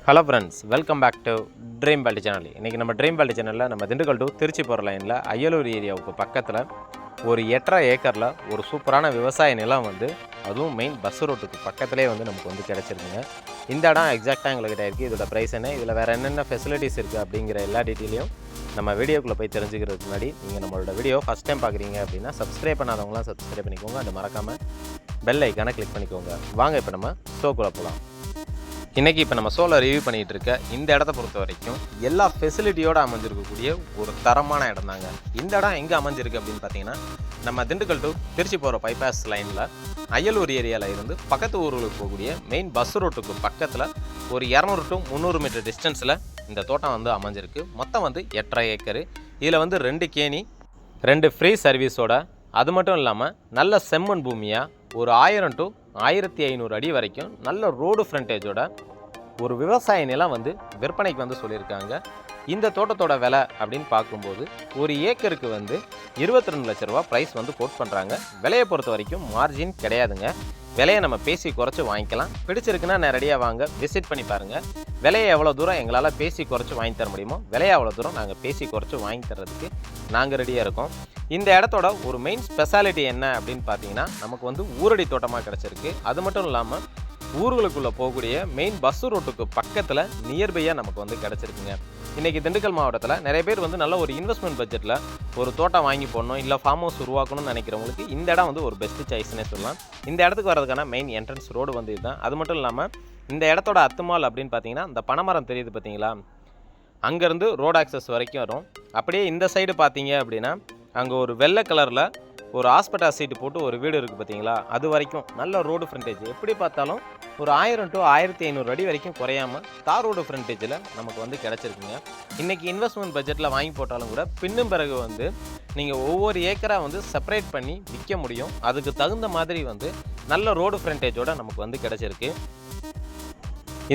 Hello friends, welcome back to dream world channel. இன்றைக்கி நம்ம dream வேல்டி சேனலில் நம்ம திண்டுக்கல் டு திருச்சி போகிற லைனில் அய்யலூர் ஏரியாவுக்கு பக்கத்தில் ஒரு 8.5 ஏக்கரில் ஒரு சூப்பரான விவசாய நிலம் வந்து அதுவும் மெயின் பஸ் ரோட்டுக்கு பக்கத்துலேயே வந்து நமக்கு வந்து கிடச்சிருக்குங்க. இந்த இடம் எக்ஸாக்டாக எங்கள்கிட்ட இருக்குது. இதோட ப்ரைஸ் என்ன, இதில் வேறு என்னென்ன ஃபெசிலிட்டிஸ் இருக்குது அப்படிங்கிற எல்லா டீட்டெயிலையும் நம்ம வீடியோக்குள்ளே போய் தெரிஞ்சுக்கிறதுக்கு முன்னாடி நீங்கள் நம்மளோட வீடியோ ஃபஸ்ட் டைம் பார்க்குறீங்க அப்படின்னா சப்ஸ்கிரைப் பண்ணாதவங்களாம் சப்ஸ்கிரைப் பண்ணிக்கோங்க. அது மறக்காமல் பெல் ஐக்கானை கிளிக் பண்ணிக்கோங்க. வாங்க இப்போ நம்ம ஷோக்குள்ளே போகலாம். இன்றைக்கி இப்போ நம்ம ஷோவில் ரிவ்யூ பண்ணிகிட்டு இருக்க இந்த இடத்த பொறுத்த வரைக்கும் எல்லா ஃபெசிலிட்டியோடு அமைஞ்சிருக்கக்கூடிய ஒரு தரமான இடம் தாங்க. இந்த இடம் எங்கே அமைஞ்சிருக்கு அப்படின்னு பார்த்தீங்கன்னா, நம்ம திண்டுக்கல் டு திருச்சி போகிற பைபாஸ் லைனில் அய்யலூர் ஏரியாவில் இருந்து பக்கத்து ஊர்களுக்கு போகக்கூடிய மெயின் பஸ் ரோட்டுக்கு பக்கத்தில் ஒரு 200 to 300 மீட்டர் டிஸ்டன்ஸில் இந்த தோட்டம் வந்து அமைஞ்சிருக்கு. மொத்தம் வந்து 8.5 ஏக்கரு. இதில் வந்து 2 கேணி, 2 ஃப்ரீ சர்வீஸோட, அது மட்டும் இல்லாமல் நல்ல செம்மண் பூமியாக ஒரு 1000 to 1500 அடி வரைக்கும் நல்ல ரோடு ஃப்ரண்டேஜோட ஒரு விவசாய நிலம் வந்து விற்பனைக்கு வந்து சொல்லியிருக்காங்க. இந்த தோட்டத்தோட விலை அப்படின்னு பார்க்கும்போது ஒரு ஏக்கருக்கு வந்து 22 லட்ச ரூபா ப்ரைஸ் வந்து கோட் பண்ணுறாங்க. விலையை பொறுத்த வரைக்கும் மார்ஜின் கிடையாதுங்க. விலையை நம்ம பேசி குறைச்சி வாங்கிக்கலாம். பிடிச்சிருக்குன்னா நேரடியாக வாங்க, விசிட் பண்ணி பாருங்கள். விலையை எவ்வளோ தூரம் எங்களால் பேசி குறைச்சி வாங்கி தர முடியுமோ விலையை அவ்வளோ தூரம் நாங்கள் பேசி குறைச்சி வாங்கி தர்றதுக்கு நாங்கள் ரெடியாக இருக்கோம். இந்த இடத்தோட ஒரு மெயின் ஸ்பெஷாலிட்டி என்ன அப்படின்னு பார்த்தீங்கன்னா, நமக்கு வந்து ஊரடி தோட்டமாக கிடச்சிருக்கு. அது மட்டும் இல்லாமல் ஊர்களுக்குள்ளே போகக்கூடிய மெயின் பஸ் ரோட்டுக்கு பக்கத்தில் நியர்பையாக நமக்கு வந்து கிடச்சிருக்குங்க. இன்றைக்கி திண்டுக்கல் மாவட்டத்தில் நிறைய பேர் வந்து நல்ல ஒரு இன்வெஸ்ட்மெண்ட் பட்ஜெட்டில் ஒரு தோட்டம் வாங்கி போடணும், இல்லை ஃபார்ம் ஹவுஸ் உருவாக்கணும்னு நினைக்கிறவங்களுக்கு இந்த இடம் வந்து ஒரு பெஸ்ட்டு சாய்ஸ்னே சொல்லலாம். இந்த இடத்துக்கு வரதுக்கான மெயின் என்ட்ரன்ஸ் ரோடு வந்து இதுதான். அது மட்டும் இல்லாமல் இந்த இடத்தோட அத்துமால் அப்படின்னு பார்த்தீங்கன்னா, இந்த பனைமரம் தெரியுது பார்த்தீங்களா, அங்கேருந்து ரோடு ஆக்சஸ் வரைக்கும் வரும். அப்படியே இந்த சைடு பார்த்தீங்க அப்படின்னா, அங்கே ஒரு வெள்ளை கலரில் ஒரு ஹாஸ்பிட்டல் சீட்டு போட்டு ஒரு வீடு இருக்குது பார்த்தீங்களா, அது வரைக்கும் நல்ல ரோடு ஃப்ரண்டேஜ். எப்படி பார்த்தாலும் ஒரு 1000 to 1500 அடி வரைக்கும் குறையாமல் தார் ரோடு ஃப்ரண்டேஜில் நமக்கு வந்து கிடச்சிருக்குங்க. இன்றைக்கி இன்வெஸ்ட்மெண்ட் பட்ஜெட்டில் வாங்கி போட்டாலும் கூட பின்னும் பிறகு வந்து நீங்கள் ஒவ்வொரு ஏக்கராக வந்து செப்பரேட் பண்ணி விற்க முடியும். அதுக்கு தகுந்த மாதிரி வந்து நல்ல ரோடு ஃப்ரண்டேஜோடு நமக்கு வந்து கிடச்சிருக்கு.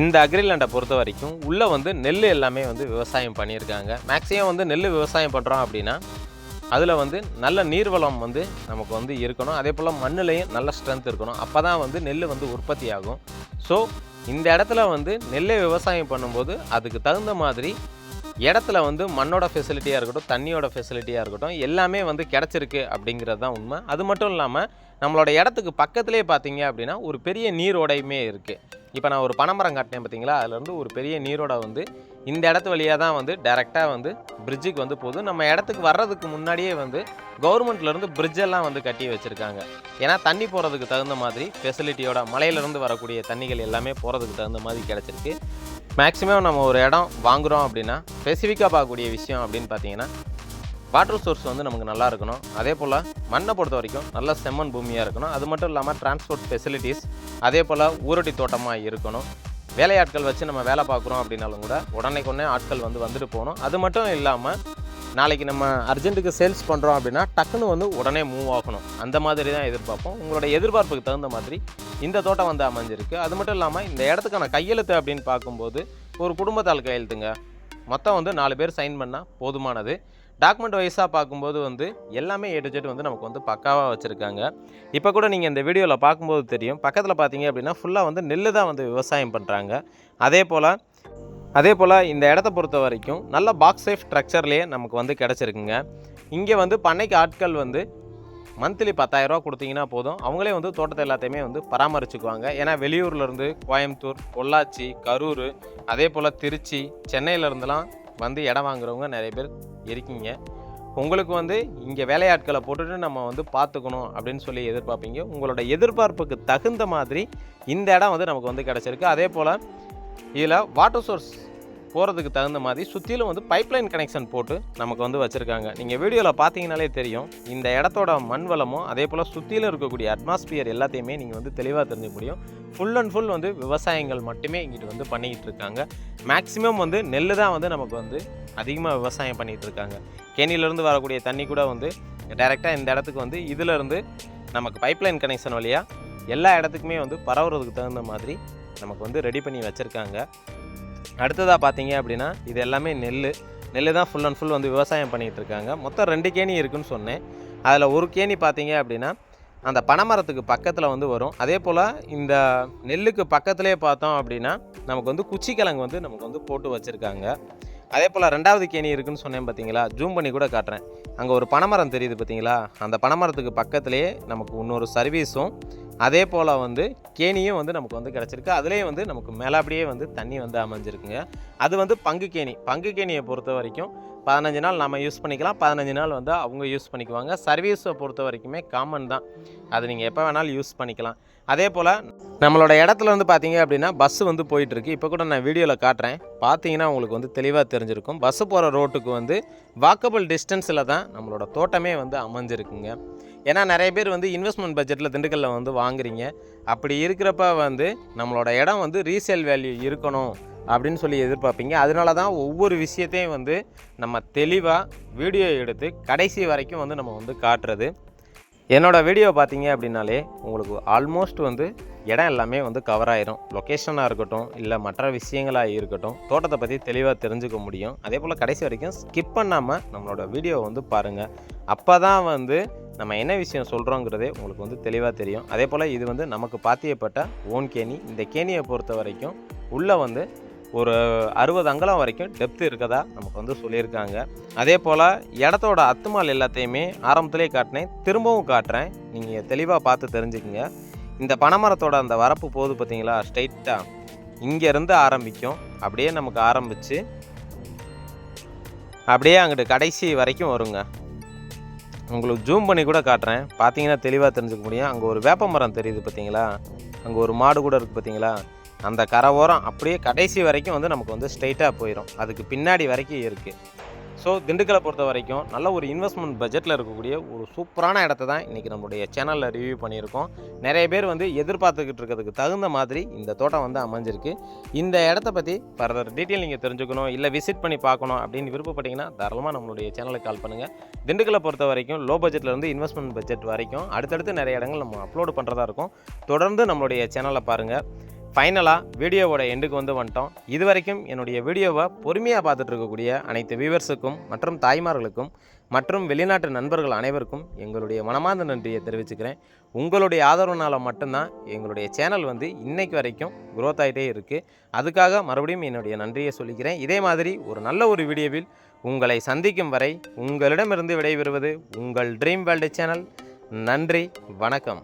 இந்த அக்ரிலேண்டை பொறுத்த வரைக்கும் உள்ளே வந்து நெல் எல்லாமே வந்து விவசாயம் பண்ணியிருக்காங்க. மேக்ஸிமம் வந்து நெல் விவசாயம் பண்ணுறோம் அப்படின்னா அதில் வந்து நல்ல நீர்வளம் வந்து நமக்கு வந்து இருக்கணும். அதே போல் மண்ணிலையும் நல்ல ஸ்ட்ரென்த் இருக்கணும். அப்போ தான் வந்து நெல் வந்து உற்பத்தி ஆகும். ஸோ இந்த இடத்துல வந்து நெல்லை விவசாயம் பண்ணும்போது அதுக்கு தகுந்த மாதிரி இடத்துல வந்து மண்ணோட ஃபெசிலிட்டியாக இருக்கட்டும், தண்ணியோட ஃபெசிலிட்டியாக இருக்கட்டும், எல்லாமே வந்து கிடச்சிருக்கு அப்படிங்கிறது தான் உண்மை. அது மட்டும் இல்லாமல் நம்மளோட இடத்துக்கு பக்கத்துலேயே பார்த்தீங்க அப்படின்னா ஒரு பெரிய நீரோடையுமே இருக்குது. இப்போ நான் ஒரு பனைமரம் காட்டினேன் பார்த்தீங்களா, அதுலேருந்து ஒரு பெரிய நீரோடை வந்து இந்த இடத்து வழியாக தான் வந்து டைரெக்டாக வந்து பிரிட்ஜுக்கு வந்து போகுது. நம்ம இடத்துக்கு வர்றதுக்கு முன்னாடியே வந்து கவர்மெண்ட்லேருந்து பிரிட்ஜெல்லாம் வந்து கட்டி வச்சுருக்காங்க. ஏன்னா தண்ணி போகிறதுக்கு தகுந்த மாதிரி ஃபெசிலிட்டியோட மலையிலேருந்து வரக்கூடிய தண்ணிகள் எல்லாமே போகிறதுக்கு தகுந்த மாதிரி கிடச்சிருக்கு. மேக்ஸிமம் நம்ம ஒரு இடம் வாங்குகிறோம் அப்படின்னா ஸ்பெசிஃபிக்காக பார்க்கக்கூடிய விஷயம் அப்படின்னு பார்த்தீங்கன்னா, வாட்டர் சோர்ஸ் வந்து நமக்கு நல்லா இருக்கணும். அதே போல் மண்ணை பொறுத்த வரைக்கும் நல்ல செம்மண் பூமியாக இருக்கணும். அது மட்டும் இல்லாமல் டிரான்ஸ்போர்ட் ஃபெசிலிட்டிஸ், அதே போல் ஊரடி தோட்டமாக இருக்கணும். வேலையாட்கள் வச்சு நம்ம வேலை பார்க்குறோம் அப்படின்னாலும் கூட உடனே ஆட்கள் வந்து வந்துட்டு போகணும். அது மட்டும் இல்லாமல் நாளைக்கு நம்ம அர்ஜென்ட்டுக்கு சேல்ஸ் பண்ணுறோம் அப்படின்னா டக்குன்னு வந்து உடனே மூவ் ஆகணும். அந்த மாதிரி தான் எதிர்பார்ப்போம். உங்களோட எதிர்பார்ப்புக்கு தகுந்த மாதிரி இந்த தோட்டம் வந்து அமைஞ்சிருக்கு. அது மட்டும் இல்லாமல் இந்த இடத்துக்கான கையெழுத்து அப்படின்னு பார்க்கும்போது ஒரு குடும்பத்தால் கையெழுத்துங்க. மொத்தம் வந்து 4 பேர் சைன் பண்ணால் போதுமானது. டாக்குமெண்ட் வைஸாக பார்க்கும்போது வந்து எல்லாமே A to Z வந்து நமக்கு வந்து பக்காவாக வச்சுருக்காங்க. இப்போ கூட நீங்கள் இந்த வீடியோவில் பார்க்கும்போது தெரியும், பக்கத்தில் பார்த்தீங்க அப்படின்னா ஃபுல்லாக வந்து நெல் தான் வந்து விவசாயம் பண்ணுறாங்க. அதே போல் இந்த இடத்த பொறுத்த வரைக்கும் நல்ல பாக்ஸ் சேஃப் ஸ்ட்ரக்சர்லேயே நமக்கு வந்து கிடச்சிருக்குங்க. இங்கே வந்து பண்ணைக்கு ஆட்கள் வந்து மந்த்லி 10,000 ரூபா கொடுத்தீங்கன்னா போதும், அவங்களே வந்து தோட்டத்தை எல்லாத்தையுமே வந்து பராமரிச்சுக்குவாங்க. ஏன்னா வெளியூர்லேருந்து கோயம்புத்தூர், பொள்ளாச்சி, கரூர், அதே போல் திருச்சி, சென்னையிலேருந்துலாம் வந்து இடம் வாங்குறவங்க நிறைய பேர் இருக்கீங்க. உங்களுக்கு வந்து இங்கே வேலையாட்களை போட்டுட்டு நம்ம வந்து பார்த்துக்கணும் அப்படின்னு சொல்லி எதிர்பார்ப்பீங்க. உங்களோட எதிர்பார்ப்புக்கு தகுந்த மாதிரி இந்த இடம் வந்து நமக்கு வந்து கிடச்சிருக்கு. அதே போல் இதில் வாட்டர் சோர்ஸ் போகிறதுக்கு தகுந்த மாதிரி சுற்றிலும் வந்து பைப்லைன் கனெக்ஷன் போட்டு நமக்கு வந்து வச்சுருக்காங்க. நீங்கள் வீடியோவில் பார்த்தீங்கனாலே தெரியும் இந்த இடத்தோட மண் வளமும் அதே போல் சுற்றிலும் இருக்கக்கூடிய அட்மாஸ்பியர் எல்லாத்தையுமே நீங்கள் வந்து தெளிவாக தெரிஞ்சுக்க முடியும். ஃபுல் அண்ட் ஃபுல் வந்து விவசாயங்கள் மட்டுமே இங்கிட்டு வந்து பண்ணிக்கிட்டு இருக்காங்க. மேக்ஸிமம் வந்து நெல் தான் வந்து நமக்கு வந்து அதிகமாக விவசாயம் பண்ணிகிட்டு இருக்காங்க. கேணியிலேருந்து வரக்கூடிய தண்ணி கூட வந்து டைரெக்டாக இந்த இடத்துக்கு வந்து இதிலேருந்து நமக்கு பைப்லைன் கனெக்ஷன் வழியாக எல்லா இடத்துக்குமே வந்து பரவுறதுக்கு தகுந்த மாதிரி நமக்கு வந்து ரெடி பண்ணி வச்சுருக்காங்க. அடுத்ததாக பார்த்தீங்க அப்படின்னா இது எல்லாமே நெல் தான் ஃபுல் அண்ட் ஃபுல் வந்து விவசாயம் பண்ணிகிட்டு இருக்காங்க. மொத்தம் 2 கேணி இருக்குதுன்னு சொன்னேன். அதில் ஒரு கேணி பார்த்தீங்க அப்படின்னா அந்த பனைமரத்துக்கு பக்கத்தில் வந்து வரும். அதே போல் இந்த நெல்லுக்கு பக்கத்துலேயே பார்த்தோம் அப்படின்னா நமக்கு வந்து குச்சிக்கிழங்கு வந்து நமக்கு வந்து போட்டு வச்சுருக்காங்க. அதே போல் 2வது கேணி இருக்குதுன்னு சொன்னேன் பார்த்தீங்களா, ஜூம் பண்ணி கூட காட்டுறேன். அங்கே ஒரு பனைமரம் தெரியுது பார்த்தீங்களா, அந்த பனைமரத்துக்கு பக்கத்துலேயே நமக்கு இன்னொரு சர்வீஸும் அதே போல் வந்து கேணியும் வந்து நமக்கு வந்து கிடச்சிருக்கு. அதுலேயே வந்து நமக்கு மேலாப்படியே வந்து தண்ணி வந்து அமைஞ்சிருக்குங்க. அது வந்து பங்கு கேணியை பொறுத்த வரைக்கும் 15 நாள் நம்ம யூஸ் பண்ணிக்கலாம், 15 நாள் வந்து அவங்க யூஸ் பண்ணிக்குவாங்க. சர்வீஸை பொறுத்த வரைக்குமே காமன் தான், அது நீங்கள் எப்போ வேணாலும் யூஸ் பண்ணிக்கலாம். அதே போல் நம்மளோட இடத்துல வந்து பார்த்தீங்க அப்படின்னா பஸ்ஸு வந்து போயிட்டுருக்கு. இப்போ கூட நான் வீடியோவில் காட்டுறேன், பார்த்தீங்கன்னா உங்களுக்கு வந்து தெளிவாக தெரிஞ்சிருக்கும். பஸ்ஸு போகிற ரோட்டுக்கு வந்து வாக்கபிள் டிஸ்டன்ஸில் தான் நம்மளோட தோட்டமே வந்து அமைஞ்சிருக்குங்க. ஏன்னா நிறைய பேர் வந்து இன்வெஸ்ட்மெண்ட் பட்ஜெட்டில் திண்டுக்கல்லில் வந்து வாங்குறீங்க. அப்படி இருக்கிறப்ப வந்து நம்மளோட இடம் வந்து ரீசேல் வேல்யூ இருக்கணும் அப்படின்னு சொல்லி எதிர்பார்ப்பீங்க. அதனால தான் ஒவ்வொரு விஷயத்தையும் வந்து நம்ம தெளிவாக வீடியோ எடுத்து கடைசி வரைக்கும் வந்து நம்ம வந்து காட்டுறது. என்னோடய வீடியோ பார்த்தீங்க அப்படின்னாலே உங்களுக்கு ஆல்மோஸ்ட் வந்து இடம் எல்லாமே வந்து கவர் ஆயிரும். லொக்கேஷனாக இருக்கட்டும், இல்லை மற்ற விஷயங்களாக இருக்கட்டும், தோட்டத்தை பற்றி தெளிவாக தெரிஞ்சுக்க முடியும். அதே போல் கடைசி வரைக்கும் ஸ்கிப் பண்ணாமல் நம்மளோட வீடியோவை வந்து பாருங்கள். அப்போ தான் வந்து நம்ம என்ன விஷயம் சொல்கிறோங்கிறதே உங்களுக்கு வந்து தெளிவாக தெரியும். அதே போல் இது வந்து நமக்கு பாத்தியப்பட்ட ஓன் கேணி. இந்த கேணியை பொறுத்த வரைக்கும் உள்ளே வந்து ஒரு 60 அங்குலம் வரைக்கும் டெப்த் இருக்கதா நமக்கு வந்து சொல்லியிருக்காங்க. அதே போல் இடத்தோட அத்துமால் எல்லாத்தையுமே ஆரம்பத்திலே காட்டினேன், திரும்பவும் காட்டுறேன், நீங்கள் தெளிவாக பார்த்து தெரிஞ்சுக்குங்க. இந்த பனைமரத்தோட அந்த வரப்பு போகுது பார்த்தீங்களா, ஸ்ட்ரைட்டாக இங்கேருந்து ஆரம்பிக்கும், அப்படியே நமக்கு ஆரம்பித்து அப்படியே அங்கிட்டு கடைசி வரைக்கும் வருங்க. உங்களுக்கு ஜூம் பண்ணி கூட காட்டுறேன், பார்த்தீங்கன்னா தெளிவாக தெரிஞ்சுக்க முடியும். அங்கே ஒரு வேப்ப மரம் தெரியுது பார்த்தீங்களா, அங்கே ஒரு மாடு கூட இருக்குது பார்த்தீங்களா, அந்த கரை ஓரம் அப்படியே கடைசி வரைக்கும் வந்து நமக்கு வந்து ஸ்ட்ரைட்டாக போயிடும். அதுக்கு பின்னாடி வரைக்கும் இருக்குது. ஸோ திண்டுக்கலை பொறுத்த வரைக்கும் நல்ல ஒரு இன்வெஸ்ட்மெண்ட் பட்ஜெட்டில் இருக்கக்கூடிய ஒரு சூப்பரான இடத்த தான் இன்றைக்கி நம்மளுடைய சேனலில் ரிவ்யூ பண்ணியிருக்கோம். நிறைய பேர் வந்து எதிர்பார்த்துக்கிட்டு இருக்கிறதுக்கு தகுந்த மாதிரி இந்த தோட்டம் வந்து அமைஞ்சிருக்கு. இந்த இடத்த பற்றி ஃபர்தர் டீட்டெயில் நீங்கள் தெரிஞ்சுக்கணும், இல்லை விசிட் பண்ணி பார்க்கணும் அப்படின்னு விருப்பப்பட்டீங்கன்னா தாராளமாக நம்மளுடைய சேனலுக்கு கால் பண்ணுங்கள். திண்டுக்கலை பொறுத்த வரைக்கும் லோ பட்ஜெட்லேருந்து இன்வெஸ்ட்மெண்ட் பட்ஜெட் வரைக்கும் அடுத்தடுத்து நிறைய இடங்கள் நம்ம அப்லோடு பண்ணுறதா இருக்கும். தொடர்ந்து நம்மளுடைய சேனலை பாருங்கள். ஃபைனலாக வீடியோவோட எண்டுக்கு வந்து வந்துட்டோம். இது வரைக்கும் என்னுடைய வீடியோவை பொறுமையாக பார்த்துட்டு இருக்கக்கூடிய அனைத்து வியூவர்ஸுக்கும் மற்றும் தாய்மார்களுக்கும் மற்றும் வெளிநாட்டு நண்பர்கள் அனைவருக்கும் எங்களுடைய மனமார்ந்த நன்றியை தெரிவிச்சுக்கிறேன். உங்களுடைய ஆதரவுனால் மட்டும்தான் எங்களுடைய சேனல் வந்து இன்றைக்கு வரைக்கும் க்ரோத் ஆகிட்டே இருக்குது. அதுக்காக மறுபடியும் என்னுடைய நன்றியை சொல்லிக்கிறேன். இதே மாதிரி ஒரு நல்ல ஒரு வீடியோவில் உங்களை சந்திக்கும் வரை உங்களிடமிருந்து விடைபெறுவது உங்கள் ட்ரீம் வேர்ல்டு சேனல். நன்றி, வணக்கம்.